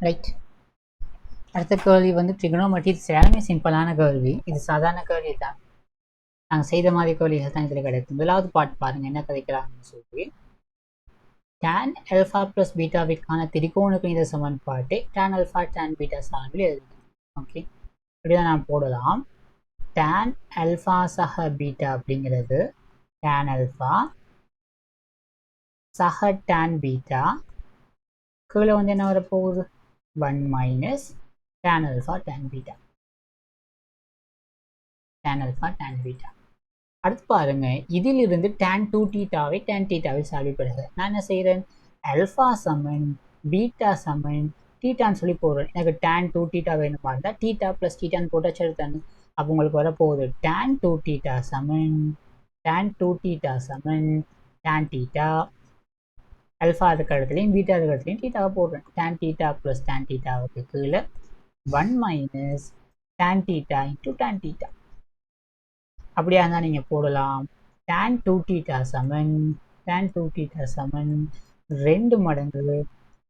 Right. அடுத்த கேள்வி வந்து ட்ரிகனோமெட்ரி. இது எல்லாமே சிம்பிளான கேள்வி. இது சாதாரண கேள்வி தான். நாங்கள் செய்த மாதிரி கேள்விகள் தான் இதில் கிடைக்கும். முதலாவது பாட்டு பாருங்கள் என்ன கிடைக்கிறாங்கன்னு சொல்லி. tan alpha plus பீட்டாவிற்கான திரிகோண கணித சமன்பாட்டை tan alpha tan பீட்டா சார்பில் எழுதுங்க. ஓகே, இப்படிதான் நான் போடலாம். tan alpha சக பீட்டா அப்படிங்கிறது tan alpha சக tan பீட்டா கீழே வந்து என்ன வரப்போகுது 1 minus tan alpha tan beta. tan alpha tan beta. அடுத்து பாருங்க, இதிலிருந்து tan 2 தீட்டாவை tan தீட்டாவை சால்வ். நான் என்ன செய்கிறேன், அல்ஃபா சமன் பீட்டா சமன் தீட்டான்னு சொல்லி போடுறேன். எனக்கு tan 2 தீட்டா வேணுமா இருந்தால் தீட்டா ப்ளஸ் தீட்டான்னு போட்டு வச்சுருத்தாங்க. அப்போ உங்களுக்கு வரப்போகுது tan 2 தீட்டா சமன் tan 2 தீட்டா சமன் tan தீட்டா அல்ஃபா அதுக்கு இடத்துலையும் பீட்டா அதுக்கு இடத்துலையும் தீட்டாவை போடுறேன். tan தீட்டா ப்ளஸ் tan தீட்டாவுக்கு கீழே 1 minus tan theta into tan theta. அப்படியா இருந்தால் நீங்கள் போடலாம் tan 2 theta சமன் tan 2 theta சமன் 2 மடங்கு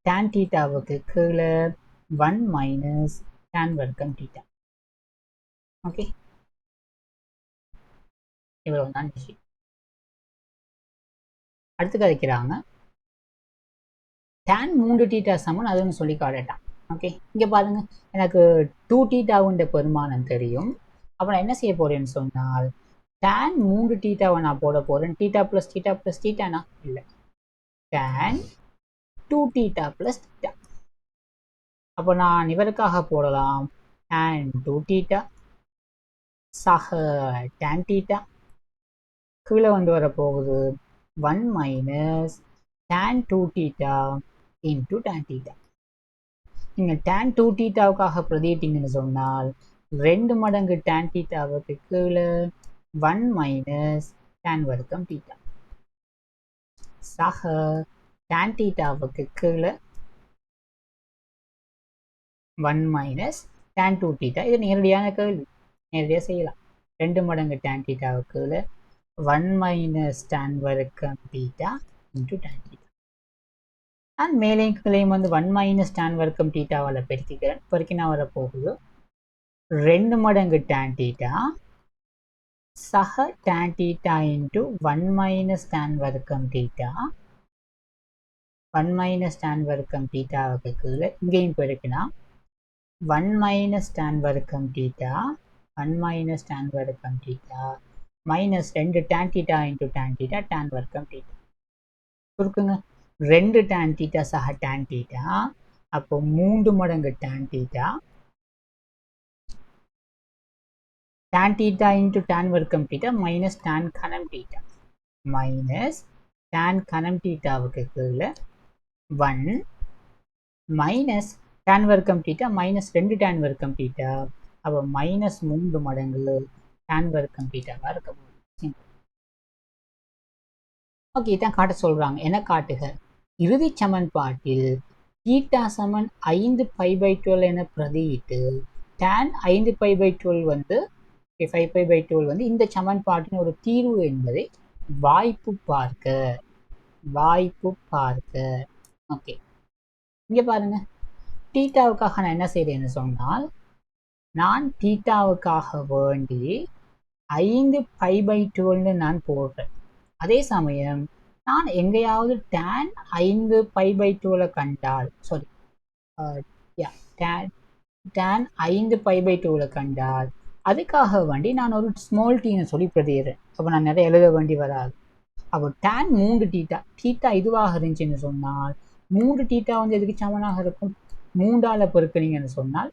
tan thetaவுக்கு கீழே 1 minus tan வர்க்கம் theta. ஓகே, இவ்வளவு தான் விஷயம். அடுத்து கதைக்கிறாங்க tan 3 theta சமன் அதுன்னு சொல்லி காட்டட்டான். ஓகே, இங்கே பாருங்க, எனக்கு 2 thetaவுன்ற பெருமானம் தெரியும். அப்போ நான் என்ன செய்ய போறேன்னு சொன்னால் tan 3 தீட்டாவை நான் போட போறேன். தீட்டா பிளஸ் தீட்டா பிளஸ் தீட்டானா இல்லை, tan 2 தீட்டா பிளஸ் தீட்டா. அப்போ நான் இவருக்காக போடலாம் tan 2 தீட்டா சக tan தீட்டா கீழே வந்து வரப்போகுது 1 minus tan 2 theta into tan theta. நீங்கள் tan 2 தீட்டாவுக்காக பிரதியிட்டீங்கன்னு சொன்னால் 2 மடங்கு tan தீட்டாவுக்கு கீழே 1 minus tan வர்க்கம் தீட்டா சக tan தீட்டாவுக்கு கீழே 1 minus tan 2 தீட்டா. இது நேரடியான கேள்வி, நேரடியாக செய்யலாம். 2 மடங்கு tan தீட்டாவுக்கு கீழே 1 minus tan வர்க்கம் தீட்டா into tan தீட்டா. நான் மேலேயும் கீழையும் வந்து 1 minus tan வர்க்கம் தீட்டாவால் பெருக்கிக்கிறேன். பெருக்கினா வரப்போகுது 2 மடங்கு tan தீட்டா சக tan theta into 1 minus tan வர்க்கம் தீட்டா 1 minus tan வர்க்கம் தீட்டாவுக்கு கீழே இங்கேயும் பெருக்கினா 1 minus tan வர்க்கம் தீட்டா 1 minus tan வர்க்கம் theta minus 2 tan theta into tan theta tan வர்க்கம் தீட்டா. சுருக்குங்க, 2 tan தீட்டா சக tan தீட்டா, அப்போ 3 மடங்கு tan theta tan theta into tan வர்க்கம் தீட்டா மைனஸ் tan கனம் தீட்டா மைனஸ் tan கனம் தீட்டாவுக்கு கீழே 1 மைனஸ் tan வர்க்கம் தீட்டா மைனஸ் 2 tan வர்க்கம் தீட்டா, அப்போ மைனஸ் 3 மடங்கு tan வர்க்கம் தீட்டாவாக இருக்க போகுது. ஓகே, இதான் காட்ட சொல்றாங்க. என்ன காட்டுக, இறுதி சமன்பாட்டில் தீட்டா சமன் 5π/12 என பிரதியிட்டு tan 5π/12 வந்து 5π/12 வந்து இந்த சமன்பாட்டின் ஒரு தீர்வு என்பதை வாய்ப்பு பார்க்க. ஓகே, இங்க பாருங்க, தீட்டாவுக்காக நான் என்ன செய்றேன்னு சொன்னால் நான் தீட்டாவுக்காக வேண்டி 5π/12 நான் போடுறேன். அதே சமயம் நான் எங்கேயாவது tan 5π/12 கண்டால் tan 5π/12 கண்டால் அதுக்காக வேண்டி நான் ஒரு ஸ்மால் டீன்னு சொல்லி பிரதிடுறேன். அப்போ நான் நிறைய எழுத வேண்டி வராது. அப்போ tan 3 தீட்டா இதுவாக இருந்துச்சுன்னு சொன்னால் 3 தீட்டா வந்து எதுக்கு சமனாக இருக்கும், 3ஆல் பெருக்கினீங்கன்னு சொன்னால்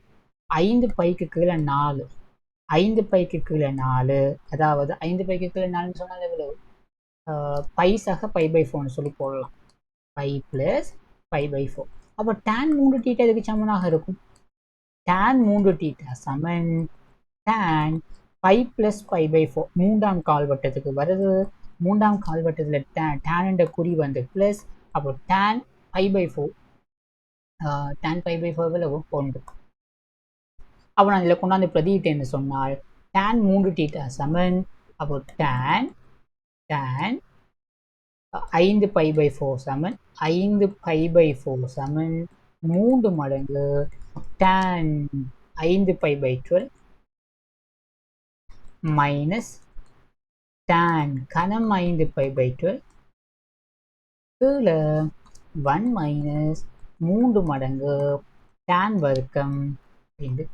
5πக்கு கீழே 4, 5πக்கு கீழே 4, அதாவது 5πக்கு கீழே 4 சொன்னால் எவ்வளவு, பை சக π/4 சொல்லி போடலாம். π + π/4. அப்போ tan 3 தீட்டா எதுக்கு சமனாக இருக்கும், tan 3 தீட்டா சமன் tan π + π/4. 3ஆம் கால்வட்டத்துக்கு வருது. 3ஆம் கால்வட்டத்தில் tan என்ற குறி வந்து பிளஸ், அப்போ tan π/4 tan π/4 எவ்வளவு 1. அப்போ நான் இதில் கொண்டாந்து பிரதியிட்டேன்னு சொன்னால் tan 3 தீட்டா சமன், அப்போ tan 5π/4 சமன் 5π/4 சமன் 3 மடங்கு tan 5π/12 மைனஸ் tan கனம் 5π/12 கீழே 1 மைனஸ் 3 மடங்கு tan வர்க்கம் என்று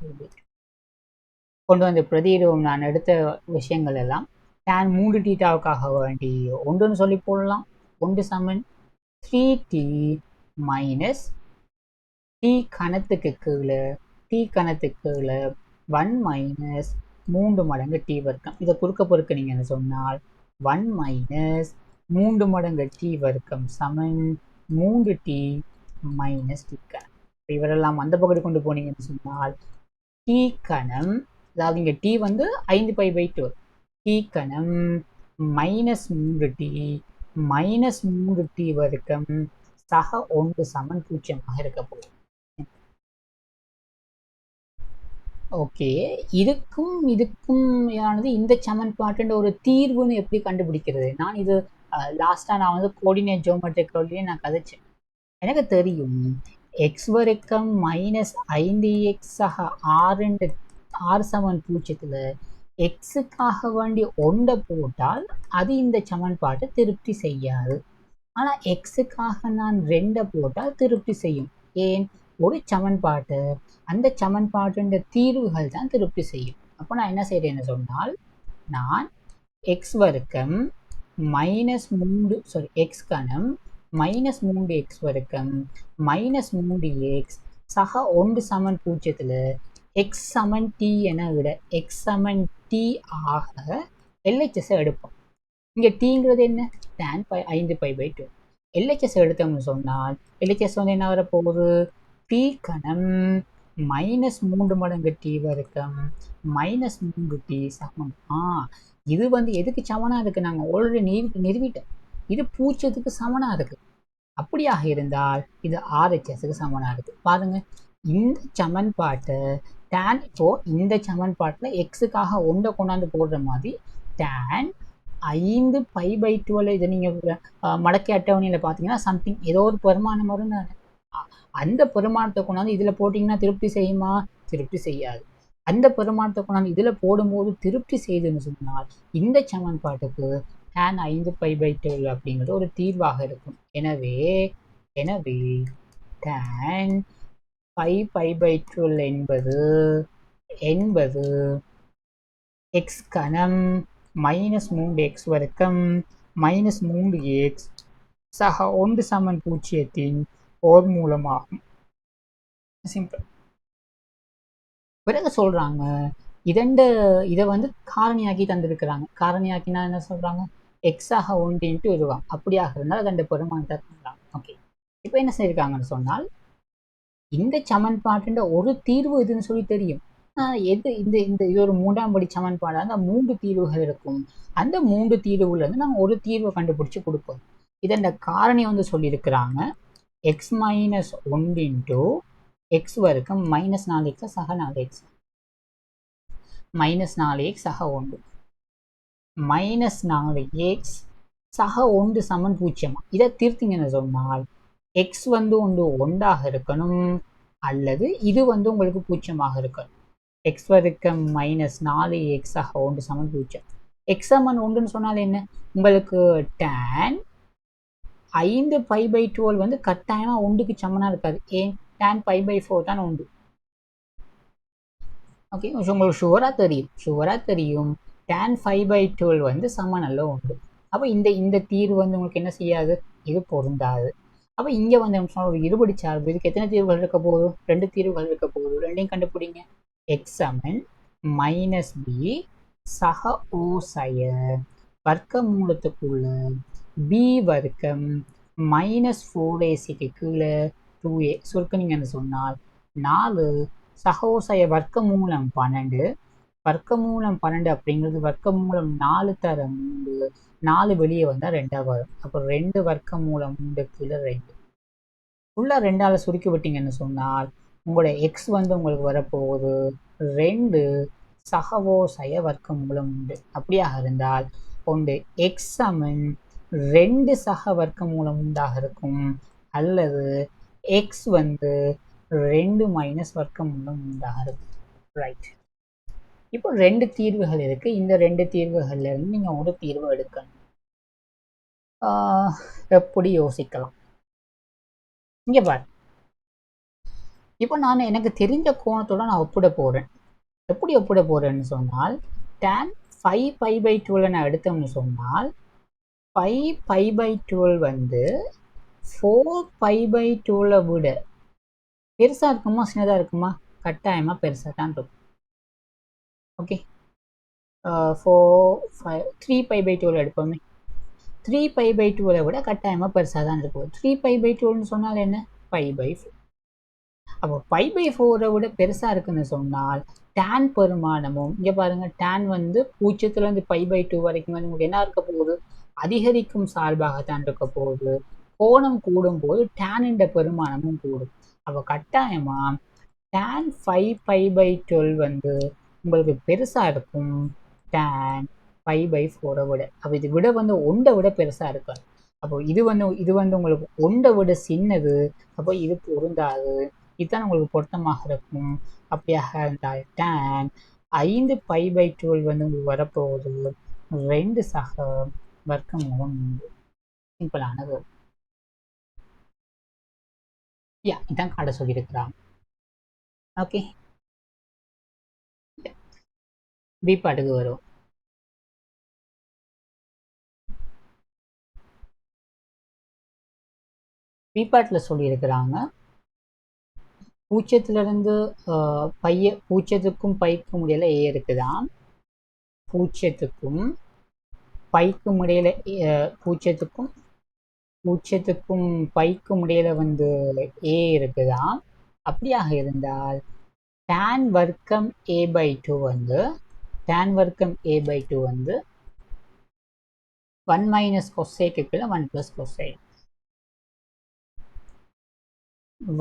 கொண்டு வந்து பிரதியிடுவோம். நான் எடுத்த விஷயங்கள் எல்லாம் tan 3 தீட்டாவுக்காக வேண்டி ஒன்றுன்னு சொல்லி போடலாம். 1 சமன் 3t மைனஸ் t கணத்துக்கு கீழே 1 மைனஸ் 3 மடங்கு t வர்க்கம். இதை குறுக்க பொறுக்கினீங்கன்னு சொன்னால் 1 மைனஸ் 3 மடங்கு t வர்க்கம் சமன் 3t மைனஸ் t கணம். இவரெல்லாம் அந்த பகுதி கொண்டு போனீங்கன்னு சொன்னால் t கணம், அதாவது இங்கே t வந்து 5π/12, t கணம் மைனஸ் 3t மைனஸ் 3t வர்க்கம் சக 1 சமன் 0 இருக்க போகுது. ஓகே, இதுக்கும் ஆனது இந்த சமன்பாட்டுன்ற ஒரு தீர்வுன்னு எப்படி கண்டுபிடிக்கிறது? நான் இது நான் வந்து கோஆர்டினேட் ஜியோமெட்ரிக்லயே நான் கதைச்சேன். எனக்கு தெரியும் x வர்க்கம் மைனஸ் 5x சக 6 சமன் 0ல் எக்ஸுக்காக வேண்டி 1 போட்டால் அது இந்த சமன்பாட்டை திருப்தி செய்யாது. ஆனால் எக்ஸுக்காக நான் 2 போட்டால் திருப்தி செய்யும். ஏன்? ஒரு சமன்பாட்டு அந்த சமன்பாட்டு தீர்வுகள் தான் திருப்தி செய்யும். அப்போ நான் என்ன செய்கிறேன்னு சொன்னால், நான் எக்ஸ் வர்க்கம் மைனஸ் 3 எக்ஸ் கணம் மைனஸ் 3x வர்க்கம் மைனஸ் 3x சக 1 சமன் 0ல் எக்ஸ் சமன் t என விட எக்ஸ் சமன் t ஆக LHS எடுப்போம். இங்கே டீங்கிறது என்ன? tan 5π/12. LHS எடுத்தோம்னு சொன்னால் LHS வந்து என்ன வரப்போகுது? t கணம் மைனஸ் 3 மடங்கு t வர்க்கம் மைனஸ் 3t சமம். இது வந்து எதுக்கு சமனாக இருக்குது? நாங்கள் ஆல்ரெடி நிறுவிட்டோம். இது 0க்கு சமனாக இருக்குது. அப்படியாக இருந்தால் இது RHSக்கு சமனாக இருக்குது. பாருங்க, இந்த சமன்பாட்டை tan, இப்போ இந்த சமன்பாட்டில் எக்ஸுக்காக 1 கொண்டாந்து போடுற மாதிரி tan 5π/12 இதை நீங்கள் மடக்கை அட்டவணையில் பார்த்தீங்கன்னா சம்திங் ஏதோ ஒரு பெருமானம் வரும் தானே. அந்த பெருமானத்தை கொண்டாந்து இதில் போட்டிங்கன்னா திருப்தி செய்யுமா? திருப்தி செய்யாது. அந்த பெருமானத்தை கொண்டாந்து இதில் போடும்போது திருப்தி செய்துன்னு சொன்னால் இந்த சமன்பாட்டுக்கு tan 5π/12 அப்படிங்கிறது ஒரு தீர்வாக இருக்கும். எனவே tan 5π/12 என்பது எக்ஸ் கணம் மைனஸ் 3x வர்க்கம் மைனஸ் 3x சக 1 சமன் 0ன் ஓர் மூலமாகும். சிம்பிள். பிறகு சொல்றாங்க இதை வந்து காரணியாக்கி தந்திருக்கிறாங்க. காரணியாக்கினா என்ன சொல்றாங்க? எக்ஸாக 1 × இதுவாங்க. அப்படியாக இருந்தால் அதண்ட பெருமானத்தை தந்துறாங்க. ஓகே, இப்போ என்ன செய்யிருக்காங்கன்னு சொன்னால், இந்த சமன்பாட்டுன்ற ஒரு தீர்வு இதுன்னு சொல்லி தெரியும். இது ஒரு 3ஆம் படி சமன்பாடு. அந்த 3 தீர்வுகள் இருக்கும். அந்த 3 தீர்வுல இருந்து நாங்கள் ஒரு தீர்வை கண்டுபிடிச்சு கொடுப்போம். இதண்ட காரணி வந்து சொல்லியிருக்கிறாங்க எக்ஸ் மைனஸ் 1 × எக்ஸ் வர்க்கம் மைனஸ் 4x சக 4x மைனஸ் 4x சக 1 மைனஸ் 4x சக 1 சமன் 0. இதை தீர்த்தீங்கன்னு சொன்னால் எக்ஸ் வந்து 1 இருக்கணும், அல்லது இது வந்து உங்களுக்கு 0 இருக்கணும். எக்ஸ் வர்க்கம் மைனஸ் 4x சக 1 சமன் 0. எக்ஸ் சமன் 1ன்னு சொன்னால் என்ன? உங்களுக்கு tan 5π/12 வந்து கட்டாயமாக 1க்கு சமனாக இருக்காது. ஏன்? tan π/4 தான் 1. ஓகே, உங்களுக்கு ஷுவராக தெரியும் tan 5/12 வந்து சமன் அல்ல 1. அப்போ இந்த தீர்வு வந்து உங்களுக்கு என்ன செய்யாது? இது பொருந்தாது. அப்போ இங்கே வந்து ஒரு இருபடி சார்பு, இதுக்கு எத்தனை தீர்வுகள் இருக்க போகுது? 2 தீர்வுகள் இருக்க போகுது. ரெண்டையும் கண்டுபிடிங்க. எக்ஸ் சமன் மைனஸ் b சக ஓசைய வர்க்க மூலத்துக்குள்ள b வர்க்கம் மைனஸ் 4ac கீழே 2a சுருக்கினீங்கன்னு சொன்னால் 4 சகோசைய வர்க்க மூலம் 12. வர்க்க மூலம் 12 அப்படிங்கிறது வர்க்க மூலம் 4 தர 3, 4 வெளியே வந்தால் 2 வரும். அப்போ 2 வர்க்க மூலம் 3 கீழே 2 ஃபுல்லாக 2ஆல் சுருக்கி விட்டீங்கன்னு சொன்னால் உங்களோட எக்ஸ் வந்து உங்களுக்கு வரப்போகுது 2 சகவோசைய வர்க்க மூலம் 3. அப்படியாக இருந்தால் ஒன்று எக்ஸ் சமன் 2 சக வர்க்க மூலம் 3 இருக்கும், அல்லது எக்ஸ் வந்து 2 மைனஸ் வர்க்கமூலம் 3 இருக்கு. ரைட். இப்போ 2 தீர்வுகள் இருக்கு. இந்த 2 தீர்வுகள்ல இருந்து நீங்க ஒரு தீர்வு எடுக்கணும். எப்படி யோசிக்கலாம்? இங்க பாரு. இப்போ நான் எனக்கு தெரிஞ்ச கோணத்தோட நான் ஒப்பிட போறேன். எப்படி ஒப்பிட போறேன்னு சொன்னால் tan 5 பை பை 12 நான் எடுத்தோம்னு சொன்னால் 5 பை பை 12 வந்து 4 பை பை 12 விட பெருசா இருக்குமா சின்னதா இருக்குமா? கட்டாயமா பெருசா தான் இருக்கும். ஓகே, 3 பை பை 12 எடுப்போமே. 3 பை பை 12 விட கட்டாயமா பெருசா தான் இருக்கும். 3 பை பை 12 சொன்னால் என்ன? Pi by 4. அப்போ பை பை 4 விட பெருசா இருக்குன்னு சொன்னால் tan பெருமானமும் இங்க பாருங்க, tan வந்து 0 இருந்து பை பை 2 வரைக்கும் வந்து உங்களுக்கு என்ன இருக்க போகுது? அதிகரிக்கும் சார்பாகத்தான் இருக்க போகுது. கோணம் கூடும் போது tan என்ற பெருமானமும் கூடும். அப்போ கட்டாயமா tan 5 பை பை 12 வந்து உங்களுக்கு பெருசா இருக்கும் tan பை பை 4 விட. அப்போ இது விட வந்து 1 விட பெருசா இருக்காது. அப்போ இது வந்து உங்களுக்கு 1 விட சின்னது. அப்போ இது பொருந்தாது. இதுதான் உங்களுக்கு பொருத்தமாக இருக்கும். அப்படியாக இருந்தால் tan 5 பை பை 12 வந்து உங்களுக்கு வரப்போகுது 2 சக வர்க்கமூலம் 3. சிம்பிளானது. இதான் காட்ட சொல்லியிருக்கிறாங்க. ஓகே, பி பாட்டுக்கு வரும். பி பாட்டில் சொல்லியிருக்கிறாங்க 0லிருந்து பூஜ்ஜியத்துக்கும் பைக்கும் இடையில ஏ இருக்குதான். பூஜ்ஜியத்துக்கும் பைக்கும் இடையில பூஜ்ஜியத்துக்கும் பைக்கும் இடையில வந்து ஏ இருக்குதான். அப்படியாக இருந்தால் tan வர்க்கம் a பை 2 வந்து 1 மைனஸ் கொசைக்குள்ள 1 பிளஸ் கொசை.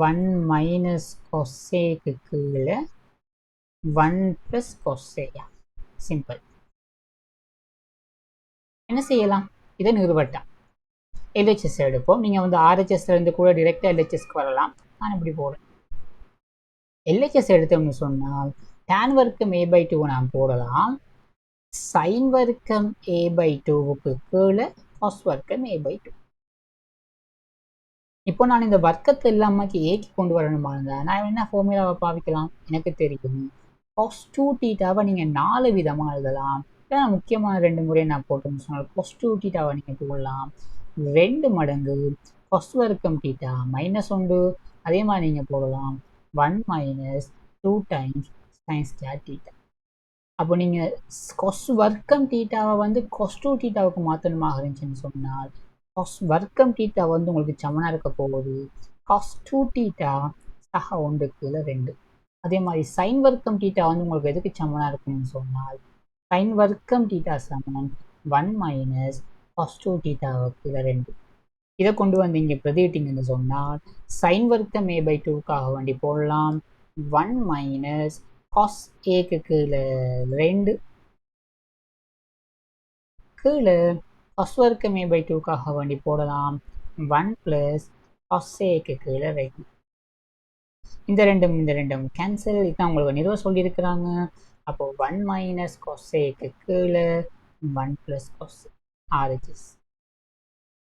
1 மைனஸ் கொசைக்கு கீழே 1 பிளஸ் கொசையா. சிம்பிள். என்ன செய்யலாம்? இதை நிறுவட்டான் LHS எடுப்போம். நீங்கள் வந்து RHSல இருந்து கூட டிரெக்டாக LHSக்கு வரலாம். நான் இப்படி போகிறேன். LHS எடுத்தோம்னு சொன்னால் tan வர்க்கம் a பை 2 நான் போடலாம். sin வர்க்கம் a பை 2க்கு கீழே cos வர்க்கம் a பை 2. இப்போ நான் இந்த வர்க்கத்தை இல்லாமல் ஏக்கு கொண்டு வரணுமா இருந்தால் நான் என்ன ஃபார்முலாவை பாவிக்கலாம்? எனக்கு தெரியும். cos 2 தீட்டாவை நீங்கள் 4 விதமாக எழுதலாம். ஏன்னா முக்கியமான 2 முறை நான் போட்டோம்னு சொன்னால் cos 2 தீட்டாவை நீங்கள் போடலாம் 2 மடங்கு cos வர்க்கம் தீட்டா மைனஸ் 1. அதே மாதிரி நீங்கள் போடலாம் 1 minus 2 times sin square theta. அப்போ நீங்கள் cos வர்க்கம் தீட்டாவை வந்து cos 2 தீட்டாவுக்கு மாற்றணுமாக இருந்துச்சுன்னு சொன்னால் cos வர்க்கம் தீட்டா வந்து உங்களுக்கு சமனாக இருக்க போகுது cos 2 தீட்டா சக 1/2. அதே மாதிரி sin வர்க்கம் தீட்டா வந்து உங்களுக்கு எதுக்கு சமனாக இருக்குன்னு சொன்னால் sin வர்க்கம் தீட்டா சமம் 1 மைனஸ் cos 2 தீட்டாவுக்கு 2. இதை கொண்டு வந்து இங்கே பிரதியிட்டீங்கன்னு சொன்னால் sin வர்க்கம் a பை 2க்காக வேண்டி போடலாம் 1 மைனஸ் cos aக்கு கீழே 2 கீழே cos வர்க்கம் a பை 2க்காக வேண்டி போடலாம் 1 பிளஸ் cos aக்கு கீழே 2. இந்த ரெண்டும் கேன்சல். இதுதான் உங்களுக்கு நிறுவ சொல்லியிருக்கிறாங்க. அப்போ 1 மைனஸ் cos aக்கு கீழே 1 பிளஸ் cos RHS.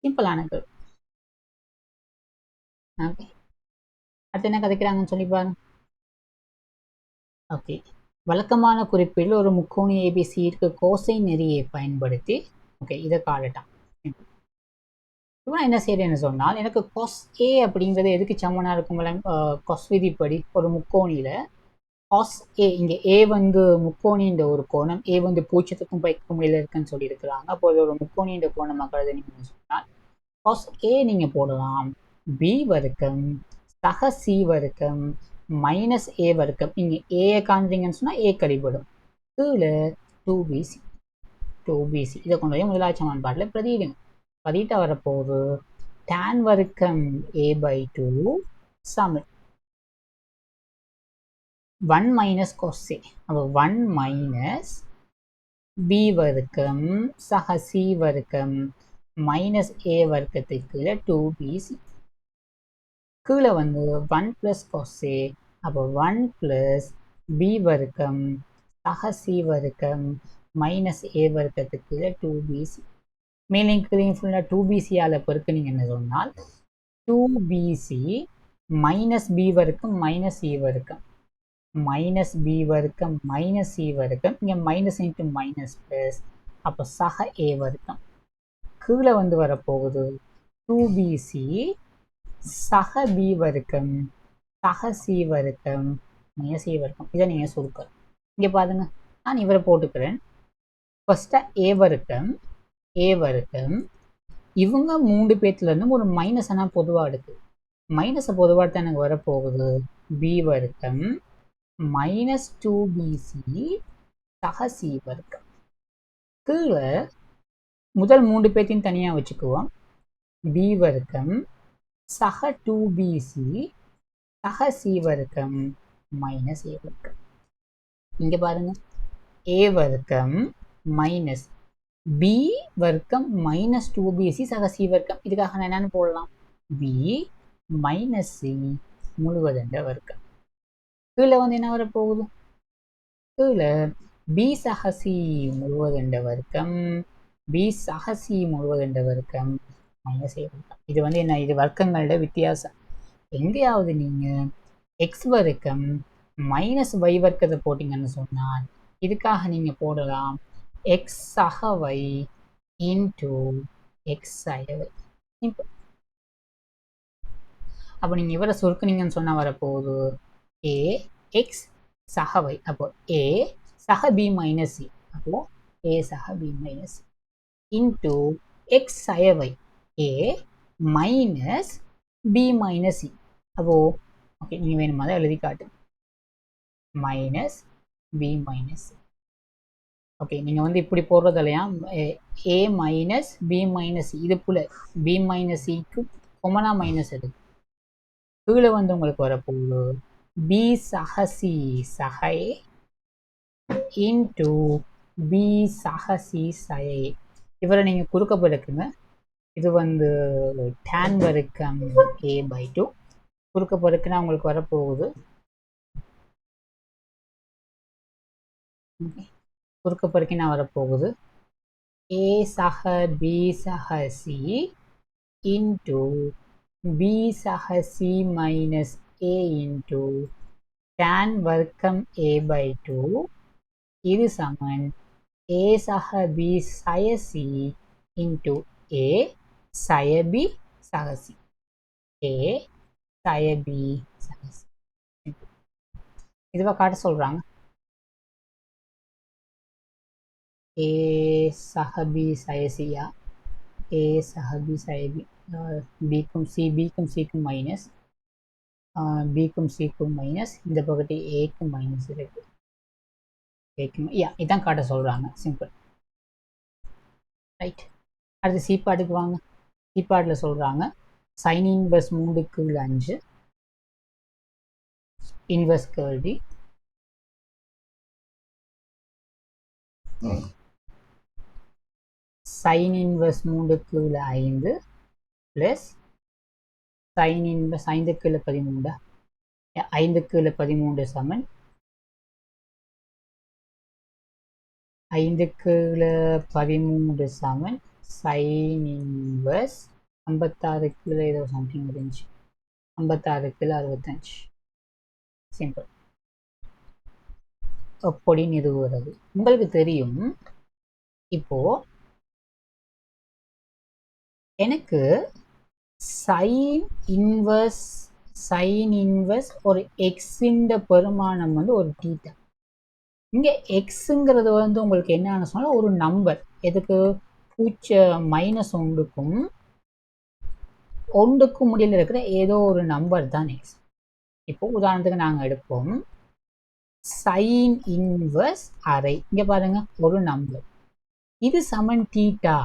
சிம்பிளானது. ஓகே, அடுத்து என்ன கதைக்கிறாங்கன்னு சொல்லி பாருங்க. ஓகே, வழக்கமான குறிப்பீடு ஒரு முக்கோணி ஏபிசி இருக்கு கோசைன் நெறியை பயன்படுத்தி ஓகே இதை காலட்டான். இப்போ என்ன செய்யறேன்னு சொன்னால் எனக்கு cos a அப்படிங்கிறது எதுக்கு சமனாக இருக்கும்? cos விதிப்படி ஒரு முக்கோணியில் cos a இங்கே a வந்து முக்கோணின்ற ஒரு கோணம், a வந்து பூஜ்ஜியத்துக்கும் பைக்கும் இடையில இருக்குன்னு சொல்லியிருக்கிறாங்க. அப்போது ஒரு முக்கோணின்ற கோணமாக கருதுனீங்கன்னு சொன்னால் cos a நீங்கள் போடலாம் b வர்க்கம் சக c வர்க்கம் மைனஸ் a வர்க்கம். இங்கே a காண்றீங்கன்னு சொன்னால் a கழிப்படும் கீழே 2bc. இதை கொண்டு போய் முதலாவது சமன்பாட்டில் பிரதியிடுங்க. பதிட்டா வரப்போகுது tan வர்க்கம் a பை 2 சமன் 1 மைனஸ் cos a. அப்போ 1 மைனஸ் b வர்க்கம் சக c வர்க்கம் மைனஸ் a வர்க்கத்துக்கு 2bc கீழே வந்து 1 + cos A. அப்போ 1 + B வர்க்கம் சக C வர்க்கம் மைனஸ் A வர்க்கத்துக்கு 2BC. மேலே ஃபுல்லாக 2BCயால் பெருக்குனீங்கன்னு சொன்னால் 2BC மைனஸ் B வர்க்கம் மைனஸ் E வர்க்கம் மைனஸ் B வர்க்கம் மைனஸ் C வர்க்கம் இங்கே மைனஸ் இன்ட்டு மைனஸ் ப்ளஸ் அப்போ சக A வர்க்கம் கீழே வந்து வரப்போகுது 2BC சக B வர்க்கம் சக C வர்க்கம் மைனஸ் C வர்க்கம். இதை நீங்கள் சுருக்கணும். இங்கே பாருங்க, நான் இவரை போட்டுக்கிறேன். ஃபர்ஸ்ட்டாக A வர்க்கம் இவங்க 3 பேர்த்துலேருந்து ஒரு மைனஸ் ஆனால் பொதுவாக எடுக்கு. மைனஸை பொதுவாக தான் எனக்கு வரப்போகுது B வர்க்கம் மைனஸ் 2BC சக C வர்க்கம். கீழே முதல் 3 பேர்த்தையும் தனியாக வச்சுக்குவோம். B வர்க்கம் சக 2BC சக C வர்க்கம் மைனஸ் A வர்க்கம். இங்கே பாருங்க, A வர்க்கம் மைனஸ் B வர்க்கம் மைனஸ் 2BC சக C வர்க்கம். இதுக்காக நான் என்னென்னு போடலாம்? B மைனஸ் C முழுவதண்ட வர்க்கம். கீழே வந்து என்ன வரப்போகுது? கீழே B சக C முழுவதண்ட வர்க்கம் B சக C முழுவதண்ட வர்க்கம் மைனஸ் A வர்க்கம். இது வந்து என்ன? இது வர்க்கங்களோட வித்தியாசம். எங்கேயாவது நீங்கள் எக்ஸ் வர்க்கம் மைனஸ் y வர்க்கத்தை போட்டிங்கன்னு சொன்னால் இதுக்காக நீங்கள் போடலாம் எக்ஸ் சக y இன்டூ எக்ஸ் சக y. சிம்பிள். அப்போ நீங்கள் இவரை சுருக்குனீங்கன்னு சொன்னால் வரப்போகுது A எக்ஸ் சக y. அப்போ A சக B மைனஸ் C. அப்போ A சக B minus C into X சக y A minus B minus C. அப்போ ஓகே, நீங்கள் வேணுமா தான் எழுதி காட்டு. Minus B minus C. Okay, நீங்கள் வந்து இப்படி போடுறது இல்லையா? A minus B minus C. இது போல B மைனஸ் சிக்கு கொமனா மைனஸ் எடுக்கு. கீழே வந்து உங்களுக்கு வரப்போகுது B சக C சக A இன்டூ B சக C சக A. இவரை நீங்கள் குறுக்க பெருக்குங்க. இது வந்து tan வர்க்கம் A/2 குறுக்க பெருக்குனா உங்களுக்கு வரப்போகுது குறுக்க பெருக்கினா வரப்போகுது A சக B சக C இன்டூ B சக C minus A into tan வர்க்கம் A/2 இது சமன் A சக B சக C இன்டூ A சக B சக C. A சக B சக C. இதுவா காட்ட சொல்கிறாங்க. A சக B சக C-யா? A சக B சக B. Bக்கும் Cக்கும் மைனஸ் Bக்கும் Cக்கும் மைனஸ் இந்த பக்கத்து Aக்கும் மைனஸ் இருக்கு. இதான் காட்ட சொல்கிறாங்க. சிம்பிள். ரைட். அடுத்து C பாட்டுக்கு வாங்க. C பாட்டில் சொல்கிறாங்க sin inverse 3/5 inverse curl D sin inverse 3/5 plus sin inverse 5/13 5/13 சமன் 5/13 சமன் sin இன்வர்ஸ் 56 ஏதோ சம்திங் இருந்துச்சு 56/65. சிம்பிள். அப்படி நிறுவுவது உங்களுக்கு தெரியும். இப்போ எனக்கு sin இன்வர்ஸ் ஒரு எக்ஸின் பெருமானம் வந்து ஒரு தீட்டா. இங்கே எக்ஸுங்கிறது வந்து உங்களுக்கு என்னன்னு சொன்னால் ஒரு நம்பர். எதுக்கு? -1க்கும் 1க்கும் முடியல இருக்கிற ஏதோ ஒரு நம்பர் தான் எக்ஸ். இப்போ உதாரணத்துக்கு நாங்கள் எடுப்போம் sin இன்வர்ஸ் அரை. இங்கே பாருங்க, ஒரு நம்பர். இது சமன் தீட்டா.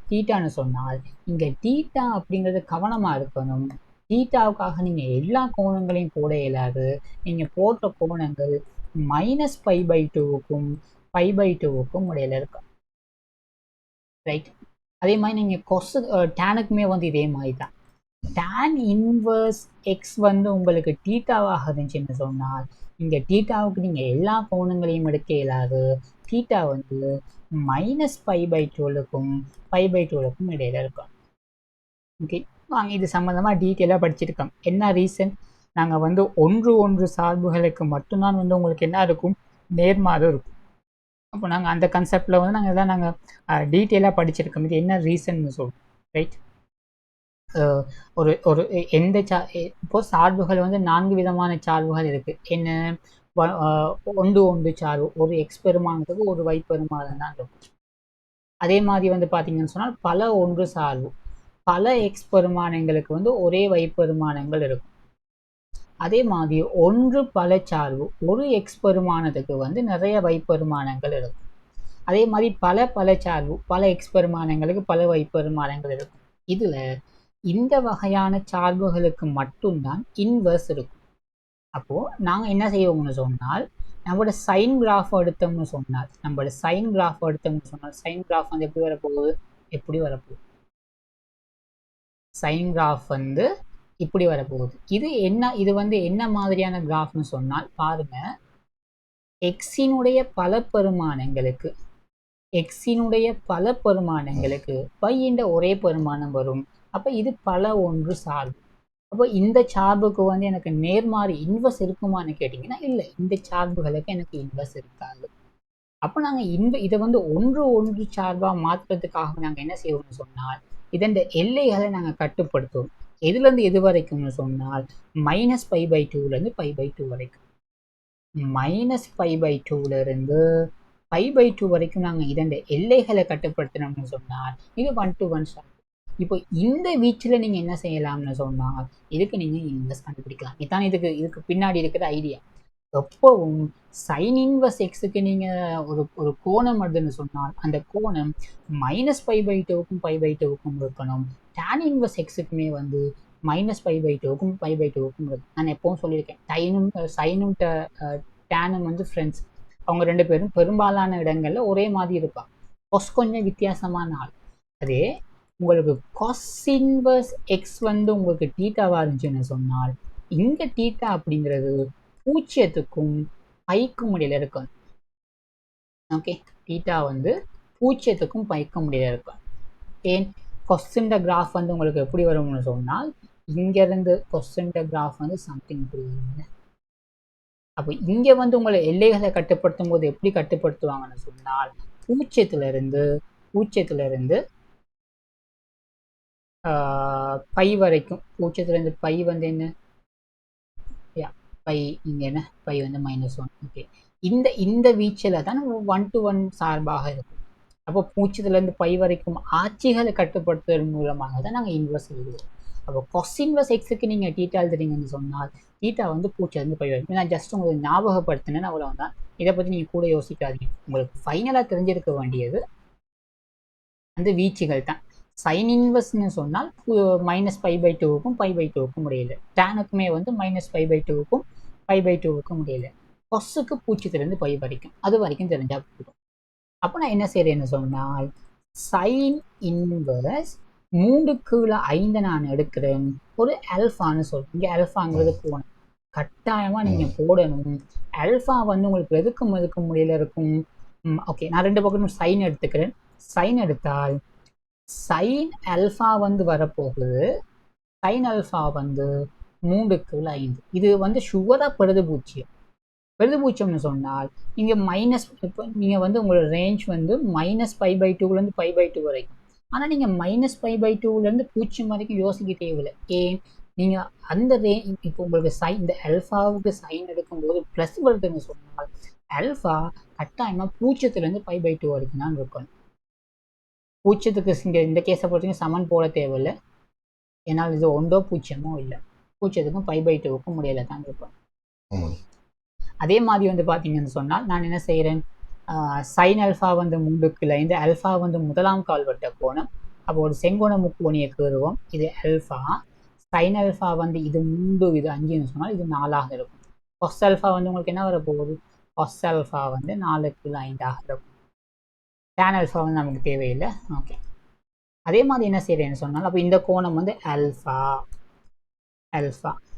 தீட்டான்னு சொன்னால் இங்கே தீட்டா அப்படிங்கிறது கவனமாக இருக்கணும். தீட்டாவுக்காக நீங்கள் எல்லா கோணங்களையும் போட இயலாது. நீங்கள் போட்ட கோணங்கள் -π/2க்கும் π/2க்கும் இடையில இருக்கும். ரைட். அதே மாதிரி நீங்கள் டேனுக்குமே வந்து இதே மாதிரி தான். tan இன்வர்ஸ் எக்ஸ் வந்து உங்களுக்கு தீட்டாவாக இருந்துச்சுன்னு சொன்னால் இங்கே தீட்டாவுக்கு நீங்கள் எல்லா கோணங்களையும் எடுக்க இயலாது. தீட்டா வந்து -π/12க்கும் π/12க்கும் இடையில இருக்கும். ஓகே, வாங்க இது சம்மந்தமாக டீட்டெயிலாக படிச்சிருக்கோம். என்ன ரீசன்? நாங்கள் வந்து ஒன்று சார்புகளுக்கு மட்டும்தான் வந்து உங்களுக்கு என்ன இருக்கும், நேர்மாறு இருக்கும். அப்போ நாங்கள் அந்த கன்செப்டில் வந்து நாங்கள் டீட்டெயிலாக படிச்சிருக்கோம். இது என்ன ரீசன்னு சொல்லுவோம், ரைட்? ஒரு ஒரு எந்த இப்போ சார்புகள் வந்து 4 விதமான சார்புகள் இருக்குது. என்ன? ஒன்று சார்பு, ஒரு எக்ஸ் பெருமானத்துக்கு ஒரு y பெருமானம் தான் இருக்கும். அதே மாதிரி வந்து பார்த்தீங்கன்னு சொன்னால் பல ஒன்று சார்பு, பல எக்ஸ் பெருமானங்களுக்கு வந்து ஒரே y பெருமானங்கள் இருக்கும். அதே மாதிரி ஒன்று பல சார்பு, ஒரு எக்ஸ் பெருமானத்துக்கு வந்து நிறைய y பெருமானங்கள் இருக்கும். அதே மாதிரி பல சார்பு, பல எக்ஸ் பெருமானங்களுக்கு பல y பெருமானங்கள் இருக்கும். இதில் இந்த வகையான சார்புகளுக்கு மட்டும்தான் இன்வர்ஸ் இருக்கும். அப்போது நாங்கள் என்ன செய்வோம்னு சொன்னால், நம்மளோட சைன் கிராஃப் எடுத்தோம்னு சொன்னால் சைன் கிராஃப் வந்து எப்படி வரப்போகுது? சைன் கிராஃப் வந்து இப்படி வரப்போகுது. இது வந்து என்ன மாதிரியான கிராஃப்னு சொன்னால் பாருங்க, எக்ஸினுடைய பல பெருமானங்களுக்கு பையின்ற ஒரே பெருமானம் வரும். அப்போ இது பல ஒன்று சார்பு. அப்போ இந்த சார்புக்கு வந்து எனக்கு நேர்மாறு இன்வர்ஸ் இருக்குமான்னு கேட்டிங்கன்னா இல்லை, இந்த சார்புகளுக்கு எனக்கு இன்வர்ஸ் இருக்காது. அப்போ நாங்கள் இதை வந்து ஒன்று சார்பாக மாற்றுறதுக்காக நாங்கள் என்ன செய்வோம்னு சொன்னால், இதன் எல்லைகளை நாங்கள் கட்டுப்படுத்துவோம். எதுலேருந்து எது வரைக்கும்னு சொன்னால் -π/2லேருந்து π/2 வரைக்கும். -π/2லேருந்து π/2 வரைக்கும் நாங்கள் இதன் எல்லைகளை கட்டுப்படுத்தினோம்னு சொன்னால் இது 1-to-1 சார்பு. இப்போ இந்த வீச்சில் நீங்கள் என்ன செய்யலாம்னு சொன்னால் இதுக்கு நீங்கள் இன்வர்ஸ் கண்டுபிடிக்கலாம். இதுதான் இதுக்கு பின்னாடி இருக்கிற ஐடியா. எப்பவும் சைன் இன்வர்ஸ் எக்ஸுக்கு நீங்கள் ஒரு கோணம் வருதுன்னு சொன்னால் அந்த கோணம் -π/2க்கும் π/2க்கும் இருக்கணும். tan இன்வர்ஸ் எக்ஸுக்குமே வந்து -π/2க்கும் π/2க்கும் இருக்கும். நான் எப்பவும் சொல்லியிருக்கேன், சைனும் டேனும் வந்து ஃப்ரெண்ட்ஸ். அவங்க 2 பேரும் பெரும்பாலான இடங்களில் ஒரே மாதிரி இருப்பாங்க. கொஸ் கொஞ்சம் வித்தியாசமான ஆள். அதே உங்களுக்கு காஸ் இன்வர்ஸ் எக்ஸ் வந்து உங்களுக்கு தீட்டாவாக இருந்துச்சுன்னு சொன்னால் இங்கே தீட்டா அப்படிங்கிறது 0க்கும் πக்கும் இடையில இருக்கும். ஓகே, தீட்டா வந்து 0க்கும் πக்கும் இடையில இருக்கும். ஏன்? கொஸ்டின் கிராஃப் வந்து உங்களுக்கு எப்படி வரும்னு சொன்னால் இங்கேருந்து கொஸ்டின் கிராஃப் வந்து சம்திங் இப்படி வருங்க. அப்போ இங்கே வந்து உங்களை எல்லைகளை கட்டுப்படுத்தும் போது எப்படி கட்டுப்படுத்துவாங்கன்னு சொன்னால் 0த்திலிருந்து பை வரைக்கும், 0த்திலிருந்து பை வந்து என்ன, பை இங்கே என்ன, பை வந்து -1. ஓகே, இந்த வீச்சில் தான் 1-to-1 சார்பாக இருக்கும். அப்போ 0த்திலிருந்து பை வரைக்கும் ஆட்சிகளை கட்டுப்படுத்துவதன் மூலமாக தான் நாங்கள் இன்வர்ஸ் எழுதுவோம். அப்போ கொஸ் இன்வர்ஸ் எக்ஸுக்கு நீங்கள் தீட்டா எழுதுறீங்கன்னு சொன்னால் தீட்டா வந்து 0த்திலிருந்து பை வரைக்கும். நான் ஜஸ்ட் உங்களுக்கு ஞாபகப்படுத்தினேன்னு அவ்வளோதான். இதை பற்றி நீங்கள் கூட யோசிக்காதீங்க. உங்களுக்கு ஃபைனலாக தெரிஞ்சிருக்க வேண்டியது அந்த வீச்சுகள் தான். சைன் இன்வர்ஸ்னு சொன்னால் -π/2க்கும் π/2க்கும் முடியல. டேனுக்குமே வந்து -π/2க்கும் π/2க்கும் முடியல. கொஸ்ஸுக்கு 0த்திலிருந்து பை வரைக்கும், அது வரைக்கும் தெரிஞ்சால் போதும். அப்போ நான் என்ன செய்கிறேன்னு சொன்னால் சைன் இன்வர்ஸ் 3/5 நான் எடுக்கிறேன். ஒரு அல்ஃபான்னு சொல்கிறேன். இங்கே அல்ஃபாங்கிறது கோணம் கட்டாயமாக நீங்கள் போடணும். அல்ஃபா வந்து உங்களுக்கு எதுக்கும் முடியல இருக்கும். ஓகே, நான் 2 பக்கமும் சைன் எடுத்துக்கிறேன். சைன் எடுத்தால் சைன் ஆல்ஃபா வந்து வரப்போகுது. சைன் ஆல்ஃபா வந்து 3/5. இது வந்து ஷுவராக பெருதுபூச்சியம்னு சொன்னால் இங்கே இப்போ நீங்கள் வந்து உங்களோட ரேஞ்ச் வந்து -π/2லேருந்து π/2 வரைக்கும். ஆனால் நீங்கள் -π/2லேருந்து 0 வரைக்கும் யோசிக்க தேவையில்லை. ஏன்? நீங்கள் அந்த இப்போ உங்களுக்கு இந்த ஆல்ஃபாவுக்கு சைன் எடுக்கும்போது ப்ளஸ் வருதுன்னு சொன்னால் ஆல்ஃபா கட்டாயமாக 0த்திலிருந்து π/2 வரைக்கும் தான் இருக்கணும். 0த்துக்கு இங்கே இந்த கேஸை பொறுத்தவரைக்கும் சமன் போட தேவையில்லை. ஏன்னால் இது 1-0 இல்லை. 0த்துக்கும் π/2க்கும் முடியல தான் இருப்பேன். அதே மாதிரி வந்து பார்த்தீங்கன்னு சொன்னால் நான் என்ன செய்கிறேன், சைன் ஆல்ஃபா வந்து 3/5, ஆல்ஃபா வந்து முதலாம் கால்வட்ட கோணம். அப்போ ஒரு செங்கோண முக்கோணியை கருவோம். இது ஆல்ஃபா. சைன் ஆல்ஃபா வந்து இது 3, இது 5ன்னு சொன்னால் இது 4ஆக இருக்கும். கொஸ் ஆல்ஃபா வந்து உங்களுக்கு என்ன வரப்போகுது? கொஸ் ஆல்ஃபா வந்து 4/5 இருக்கும். டேன் ஆல்ஃபா வந்து நமக்கு தேவையில்லை. ஓகே, அதே மாதிரி என்ன செய்கிறேன்னு சொன்னால், அப்போ இந்த கோணம் வந்து ஆல்ஃபா.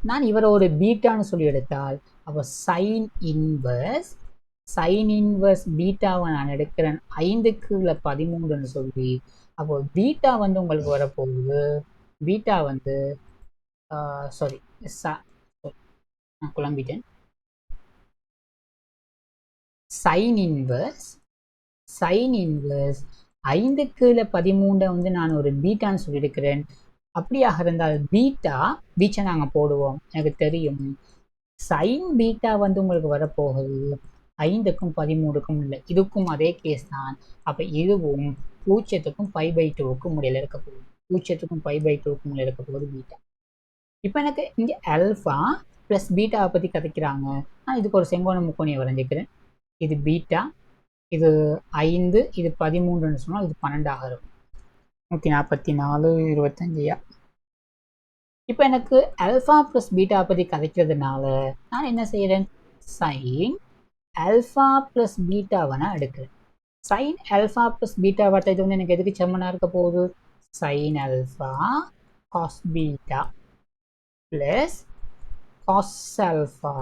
நான் இவரை ஒரு பீட்டான்னு சொல்லி எடுத்தால், அப்போ சைன் இன்வர்ஸ் பீட்டாவை நான் எடுக்கிறேன் 5/13ன்னு சொல்லி. அப்போ பீட்டா வந்து உங்களுக்கு வரப்போகுது, பீட்டா வந்து சாரி நான் குழம்பிட்டேன். சைன் இன்வர்ஸ் 5/13 வந்து நான் ஒரு பீட்டான்னு சொல்லியிருக்கிறேன். அப்படியாக இருந்தால் பீச்சை நாங்கள் போடுவோம். எனக்கு தெரியும் சைன் பீட்டா வந்து உங்களுக்கு வரப்போகுது 5க்கும் 13க்கும் இல்லை, இதுக்கும் அதே கேஸ் தான். அப்போ இதுவும் 0க்கும் π/2க்கும் முடியல இருக்க போகுது. 0க்கும் π/2க்கும் முடியல இருக்க போகுது பீட்டா. இப்போ எனக்கு இங்கே ஆல்ஃபா ப்ளஸ் பீட்டாவை பற்றி கதைக்கிறாங்க. நான் இதுக்கு ஒரு செங்கோண முக்கோணியை வரைஞ்சிக்கிறேன். இது பீட்டா, இது 5, இது 13ன்னு சொன்னால் இது 12ஆக இருக்கும். 144 25. இப்போ எனக்கு ஆல்ஃபா ப்ளஸ் பீட்டா பற்றி கதைக்கிறதுனால நான் என்ன செய்கிறேன், சைன் ஆல்ஃபா ப்ளஸ் பீட்டாவை நான் எடுக்கிறேன். சைன் ஆல்ஃபா ப்ளஸ் பீட்டா வட்டை இது வந்து எனக்கு எதுக்கு செம்மனாக இருக்க போகுது, sine alpha cos beta plus cos alpha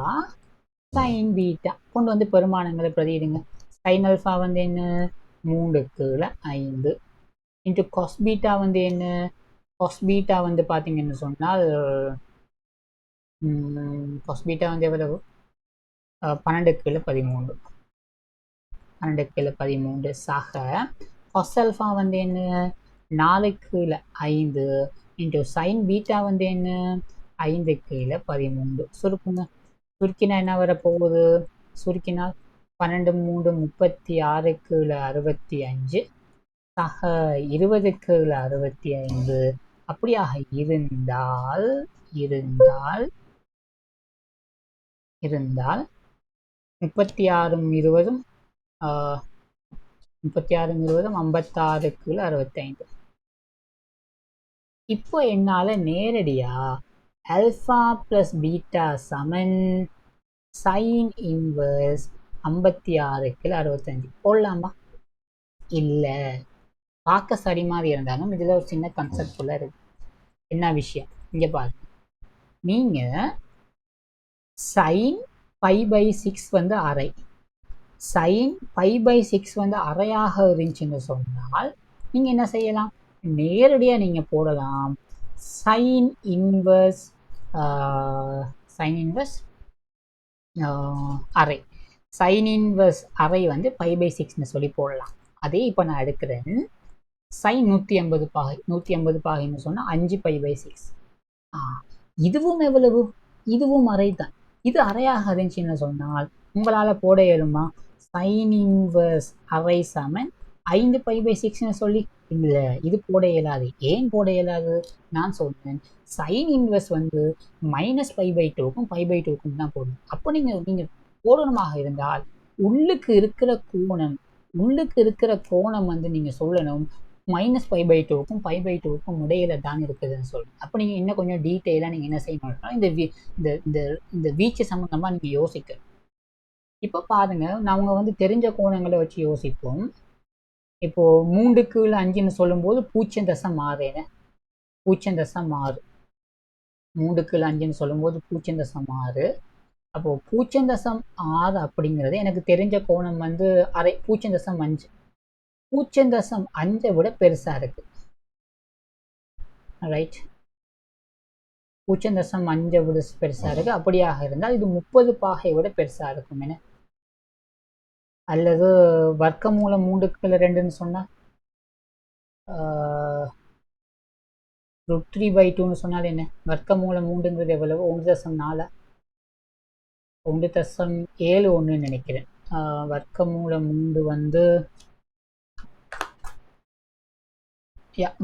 sine beta கொண்டு வந்து பெருமானங்களை பிரதியிடுங்க. சைன் ஆல்ஃபா வந்து என்ன 3/5 இன்ட்டு காஸ் பீட்டா வந்து என்ன, காஸ் பீட்டா வந்து பார்த்தீங்கன்னு சொன்னால் காஸ் பீட்டா வந்து எவ்வளவு 12/13 சக காஸ் ஆல்ஃபா வந்து என்ன 4/5 இன்ட்டு சைன் பீட்டா வந்து என்ன 5/13. சுருக்கினா என்ன வரப்போகுது, சுருக்கினால் 12 3 36/65 சக 20/65. அப்படியாக இருந்தால் 36 20 56/65. இப்போ என்னால் நேரடியா ஆல்ஃபா ப்ளஸ் பீட்டா சமன் சைன் இன்வர்ஸ் 56/65 போடலாமா? இல்லை, பார்க்க சரி மாதிரி இருந்தாலும் இதில் ஒரு சின்ன கன்செப்ட் உள்ள இருக்கு. என்ன விஷயம் இங்கே பாருங்க, நீங்கள் சைன் π/6 வந்து அரை, சைன் π/6 வந்து அரையாக இருந்துச்சுன்னு சொன்னால் நீங்கள் என்ன செய்யலாம், நேரடியாக நீங்கள் போடலாம் சைன் இன்வர்ஸ் அரை. சைன் இன்வர்ஸ் அரை வந்து π/6ன்னு சொல்லி போடலாம். அதே இப்போ நான் எடுக்கிறேன் சைன் 180 பாகை, 180 பாகைன்னு சொன்னால் 5π/6. இதுவும் எவ்வளவு, இதுவும் அரை தான். இது அரையாக இருந்துச்சுன்னு சொன்னால் உங்களால் போட இயலுமா, சைன் இன்வர்ஸ் அரை சமன் 5π/6ன்னு சொல்லி. இல்லை, இது போட இயலாது. ஏன் போட இயலாது, நான் சொன்னேன் சைன் இன்வர்ஸ் வந்து -π/2க்கும் π/2க்கும் தான் போடணும். அப்போ நீங்கள் போடணுமாக இருந்தால் உள்ளுக்கு இருக்கிற கோணம் வந்து நீங்கள் சொல்லணும் -π/2க்கும் π/2க்கும் இடையில தான் இருக்குதுன்னு சொல்லணும். அப்போ நீங்கள் இன்னும் கொஞ்சம் டீட்டெயிலாக நீங்கள் என்ன செய்யணும்னா இந்த வீச்சு சம்மந்தமாக நீங்கள் யோசிக்க. இப்போ பாருங்க, நாங்க வந்து தெரிஞ்ச கோணங்களை வச்சு யோசிப்போம். இப்போ 3/5ன்னு சொல்லும்போது 0.6 0.6 3/5ன்னு சொல்லும்போது 0.6. அப்போ 0.6 அப்படிங்கிறது எனக்கு தெரிஞ்ச கோணம் வந்து அரை 0.5 0.5 விட பெருசா இருக்கு. ரைட், 0.5 விட பெருசா இருக்கு. அப்படியாக இருந்தால் இது 30 பாகை விட பெருசா இருக்கும். என்ன, அல்லது வர்க்கமூலம் 3/2ன்னு சொன்னா √3/2ன்னு சொன்னால் என்ன, வர்க்கமூலம் 3ங்கிறது எவ்வளவு 1.4 1.71 நினைக்கிறேன். வர்க்கமூலம் 3 வந்து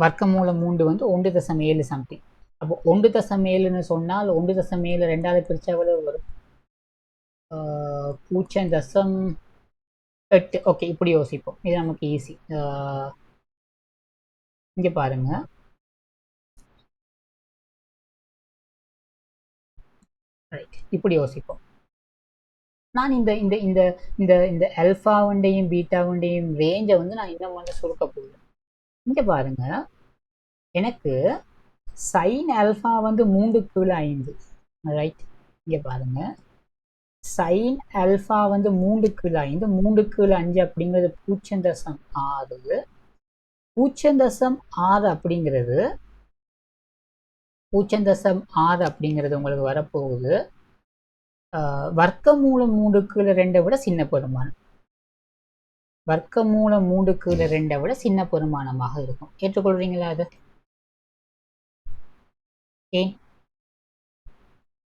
வர்க்கமூலம் 3 வந்து 1.7 சம்திங். அப்போ 1.7ன்னு சொன்னால் 1.7 2ஆல் பிரிச்சா எவ்வளவு வரும், 0.8. ஓகே, இப்படி யோசிப்போம், இது நமக்கு ஈஸி. இங்க பாருங்க, ரைட், இப்படி யோசிப்போம். நான் இந்த இந்த இந்த இந்த இந்த ஆல்ஃபாவுண்டையும் பீட்டாவுண்டையும் ரேஞ்சை வந்து நான் இன்னும் வந்து சுருக்க போகிறேன். இங்க பாருங்க, எனக்கு sin ஆல்ஃபா வந்து 3/5, ரைட்? இங்கே பாருங்க, sin ஆல்ஃபா வந்து 3/5, 3/5 அப்படிங்கிறது 0.6, 0.6 அப்படிங்கிறது 0.6 அப்படிங்கிறது உங்களுக்கு வரப்போகுது வர்க்கமூலம் 3/2 விட சின்ன பெருமானம். வர்க்கமூலம் 3/2 விட சின்ன பெருமானமாக இருக்கும். ஏற்றுக்கொள்றீங்களா? அது ஏன்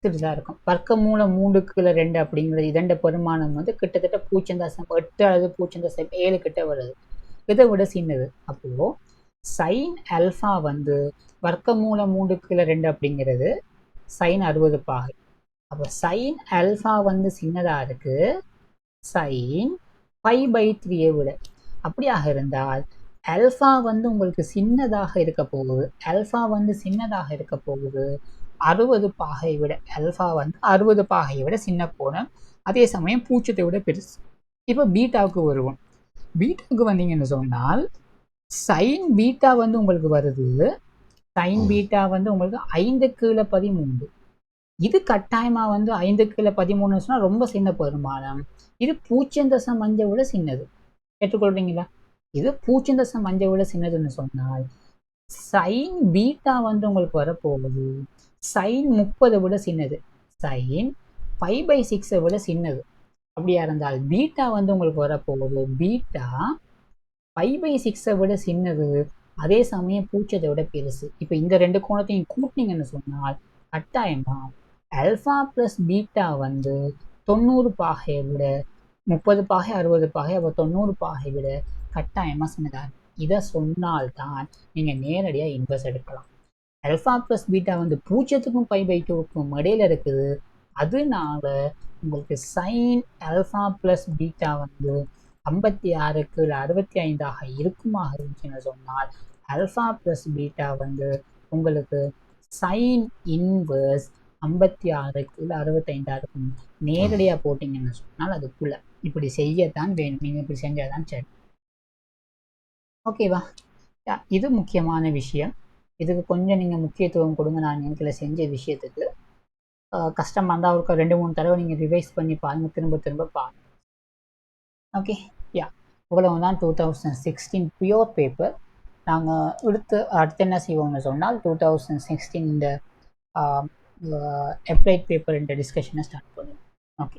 சிறிதா இருக்கும். வர்க்கமூலம் 3/2 அப்படிங்கிறது இதண்ட பெருமானம் வந்து கிட்டத்தட்ட 0.8 அல்லது 0.7 கிட்ட வருது. இதை விட சின்னது. அப்போ sin ஆல்ஃபா வந்து வர்க்கமூலம் 3/2 அப்படிங்கிறது sin 60 பாகை. அப்போ sin ஆல்ஃபா வந்து சின்னதா இருக்கு sin π/3 விட. அப்படியாக இருந்தால் ஆல்ஃபா வந்து உங்களுக்கு சின்னதாக இருக்க போகுது. ஆல்ஃபா வந்து சின்னதாக இருக்க போகுது 60 பாகை விட. ஆல்ஃபா வந்து 60 பாகையை விட சின்ன கோணம், அதே சமயம் 0 விட பெருசு. இப்போ பீட்டாவுக்கு வருவோம். பீட்டாவுக்கு வந்தீங்கன்னு சொன்னால் சைன் பீட்டா வந்து உங்களுக்கு வருது. சைன் பீட்டா வந்து உங்களுக்கு 5/13. இது கட்டாயமா வந்து 5/13 சொன்னா ரொம்ப சின்ன பெருமானம். இது 0.5 விட சின்னது. ஏற்றுக்கொள்றீங்களா? இது 0.5 விட சின்னதுன்னு சொன்னால் சைன் பீட்டா வந்து உங்களுக்கு வரப்போகுது சைன் 30 விட சின்னது. சைன் π/6 விட சின்னது. அப்படியா இருந்தால் பீட்டா வந்து உங்களுக்கு வரப்போகுது பீட்டா π/6 விட சின்னது, அதே சமயம் 0 விட பெருசு. இப்போ இந்த ரெண்டு கோணத்தையும் கூட்டினீங்கன்னு சொன்னால் கட்டாயமா ஆல்ஃபா பிளஸ் பீட்டா வந்து 90 பாகையை விட 30 பாகை 60 பாகை அப்போ 90 பாகை விட கட்டாயமா சின்னதாக. இதை சொன்னால்தான் நீங்க நேரடியா இன்வெர்ஸ் எடுக்கலாம். ஆல்ஃபா பிளஸ் பீட்டா வந்து 0க்கும் π/2க்கும் இடையில இருக்குது. அதனால உங்களுக்கு சைன் ஆல்ஃபா பிளஸ் பீட்டா வந்து 56க்கு 65 இருக்குமாக இருந்துச்சுன்னு சொன்னால் ஆல்ஃபா பிளஸ் பீட்டா வந்து உங்களுக்கு சைன் இன்வர்ஸ் 56க்கு 65 இருக்கும். நேரடியாக போட்டிங்கன்னு சொன்னால் அதுக்குள்ள இப்படி செய்யத்தான் வேணும். நீங்கள் இப்படி செஞ்சாதான் சரி. ஓகேவா? இது முக்கியமான விஷயம். இதுக்கு கொஞ்சம் நீங்கள் முக்கியத்துவம் கொடுங்க. நான் இதில் செஞ்ச விஷயத்துக்கு கஷ்டமாக இருந்தால் அவருக்கு 2-3 தடவை நீங்கள் ரிவைஸ் பண்ணி பாருங்க, திரும்ப திரும்ப பாருங்க. ஓகே, யா, இவ்வளவு தான் 2016 பியூர் பேப்பர். நாங்கள் அடுத்து என்ன செய்வோம்னு சொன்னால் 2016 இந்த அப்ளைட் பேப்பர் இந்த டிஸ்கஷனை ஸ்டார்ட் பண்ணுவோம். ஓகே.